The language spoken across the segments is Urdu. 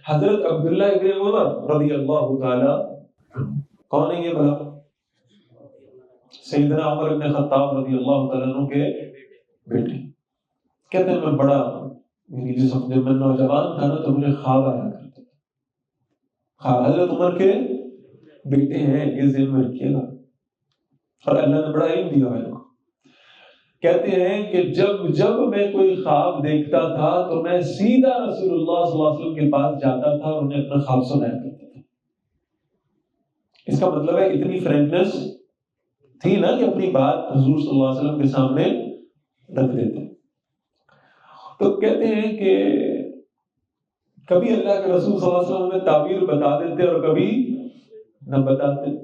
حضرت عبداللہ ابن عمر رضی اللہ تعالی، کون ہے یہ بھلا؟ سیدنا عمر ابن خطاب رضی اللہ تعالیٰ عنہ کے بیٹے۔ کہتے ہیں میں بڑا جب میں نوجوان تھا نا تو مجھے خواب آیا کرتے تھے۔ خواب حضرت عمر کے بیٹے ہیں، یہ ذہن میں رکھیے گا، اور اللہ نے بڑا علم دیا ہے۔ کہتے ہیں کہ جب میں کوئی خواب دیکھتا تھا تو میں سیدھا رسول اللہ صلی اللہ علیہ وسلم کے پاس جاتا تھا اور انہیں اپنا خواب سنایا کرتا تھا۔ اس کا مطلب ہے اتنی فرینکنس تھی نا کہ اپنی بات حضور صلی اللہ علیہ وسلم کے سامنے رکھ دیتے۔ تو کہتے ہیں کہ کبھی اللہ کے رسول صلی اللہ علیہ وسلم میں تعبیر بتا دیتے اور کبھی نہ بتاتے۔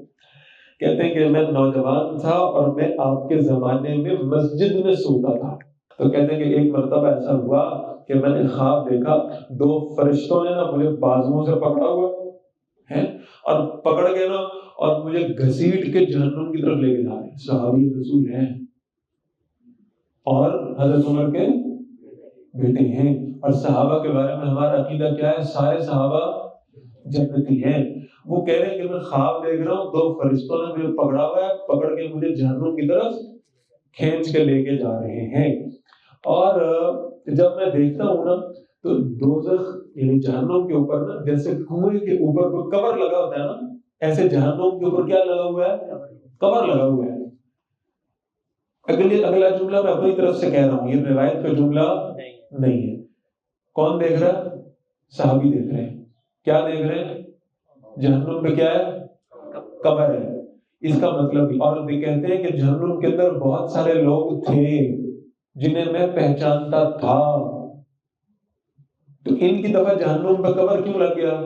کہتے ہیں کہ میں نوجوان تھا اور میں آپ کے زمانے میں مسجد میں سوتا تھا۔ تو کہتے ہیں کہ ایک مرتبہ ایسا ہوا کہ میں نے خواب دیکھا، دو فرشتوں نے نا مجھے بازوؤں سے پکڑا ہوا ہے اور پکڑ کے نا اور مجھے گھسیٹ کے جہنم کی طرف لے کے جا رہے ہیں۔ صحابی رسول ہیں اور حضرت عمر کے بیٹے ہیں، اور صحابہ کے بارے میں ہمارا عقیدہ کیا ہے؟ سارے صحابہ جنتی ہیں۔ وہ کہہ رہے ہیں کہ میں خواب دیکھ رہا ہوں، دو فرشتوں نے مجھے پکڑا ہوا ہے، پکڑ کے مجھے جہنم کی طرف کھینچ کے لے کے جا رہے ہیں۔ اور جب میں دیکھتا ہوں نا تو دوزخ یعنی جہنم کے اوپر نا جیسے کنویں کے اوپر کوئی کور لگا ہوتا ہے نا، ایسے جہنم کے اوپر کیا لگا ہوا ہے؟ کور لگا ہوا ہے۔ اگلا جملہ میں اپنی طرف سے کہہ رہا ہوں، یہ روایت کا جملہ نہیں ہے۔ کون دیکھ رہا ہے؟ صحابی دیکھ رہے ہیں۔ کیا دیکھ رہے ہیں؟ جہنم پہ کیا ہے؟ قبر ہے۔ اس کا مطلب اور بھی کہتے ہیں کہ جہنم کے اندر بہت سارے لوگ تھے جنہیں میں پہچانتا تھا۔ تو ان کی دفعہ جہنم پہ قبر کیوں لگ گیا؟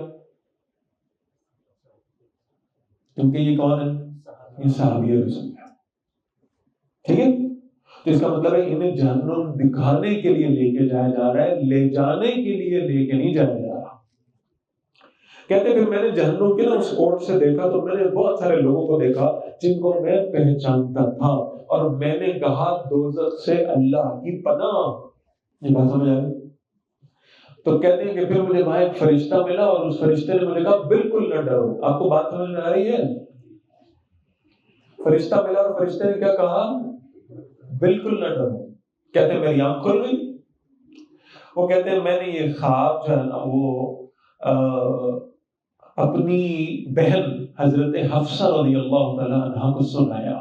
کیونکہ یہ کون ہے؟ یہ صحابی رسول ہے۔ ٹھیک ہے، تو اس کا مطلب ہے انہیں جہنم دکھانے کے لیے لے کے جایا جا رہا ہے، لے جانے کے لیے لے کے نہیں جایا جا رہا۔ کہتے پھر میں نے جہنم کے نا اس اوٹ سے دیکھا تو میں نے بہت سارے لوگوں کو دیکھا جن کو میں پہچانتا تھا، اور میں نے کہا دوزخ سے اللہ کی پناہ۔ یہ بات سمجھ آ رہی؟ تو کہتے ہیں کہ پھر مجھے وہاں ایک فرشتہ ملا اور اس فرشتے نے مجھے کہا بالکل نہ ڈرو۔ آپ کو بات سمجھ میں آ رہی ہے؟ فرشتہ ملا اور فرشتے نے کیا کہا؟ بالکل نہ ڈرو۔ کہتے ہیں میری آنکھ کھل گئی۔ وہ کہتے ہیں میں نے یہ خواب جو ہے نا وہ اپنی بہن حضرت حفصہ رضی اللہ تعالیٰ عنہ کو سنایا،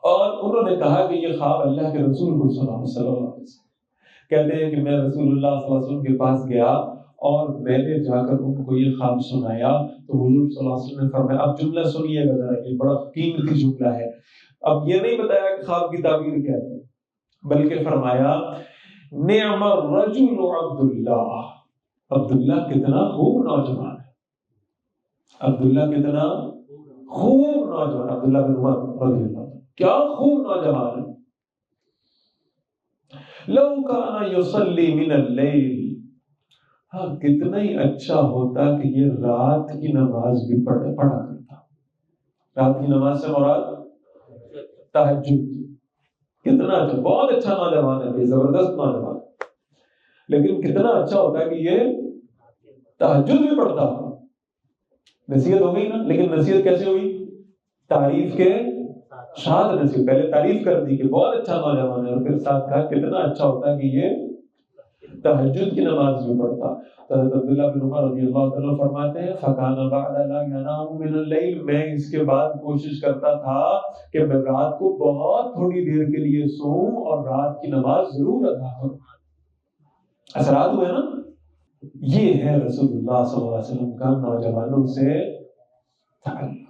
اور انہوں نے کہا کہ یہ خواب اللہ کے رسول کو سنا صلی اللہ علیہ وسلم۔ کہتے ہیں کہ میں رسول اللہ صلی اللہ علیہ وسلم کے پاس گیا اور میں نے جا کر ان کو یہ خواب سنایا تو حضور صلی اللہ علیہ وسلم نے فرمایا، اب جملہ سنیے گا ذرا، یہ بڑا قیمتی جملہ ہے۔ اب یہ نہیں بتایا کہ خواب کی تعبیر کیا ہے، بلکہ فرمایا نعم الرجل عبداللہ، عبداللہ کتنا خوب نوجوان ہے، عبداللہ کتنا خوب نوجوان، عبداللہ بن عمر رضی اللہ عنہ کیا خوب نوجوان ہے۔ لو کان یصلی من اللیل، ہاں کتنا ہی اچھا ہوتا کہ یہ رات کی نماز بھی پڑھا کرتا۔ رات کی نماز سے مراد تہجد، کتنا اچھا، بہت اچھا نوجوان ہے، یہ زبردست نوجوان، لیکن کتنا اچھا ہوتا کہ یہ تہجد بھی پڑھتا۔ نصیحت ہو گئی نا، لیکن نصیحت کیسے ہوئی؟ تعریف کے ساتھ نصیحت، پہلے تعریف کر دی کہ بہت اچھا نوجوان ہے، اور پھر ساتھ کہا کتنا اچھا ہوتا کہ یہ تہجد کی نماز بھی پڑھتا۔ حضرت عبداللہ بن عمر رضی اللہ عنہ فرماتے ہیں فَكَانَ بَعْدَ لَا يَنَامُ مِنَ اللَّيْلِ، میں اس کے بعد کوشش کرتا تھا کہ میں رات کو بہت تھوڑی دیر کے لیے سوؤں اور رات کی نماز ضرور ادا کروں۔ اثرات ہوئے نا۔ یہ ہے رسول اللہ صلی اللہ علیہ وسلم کا نوجوانوں سے تعلق۔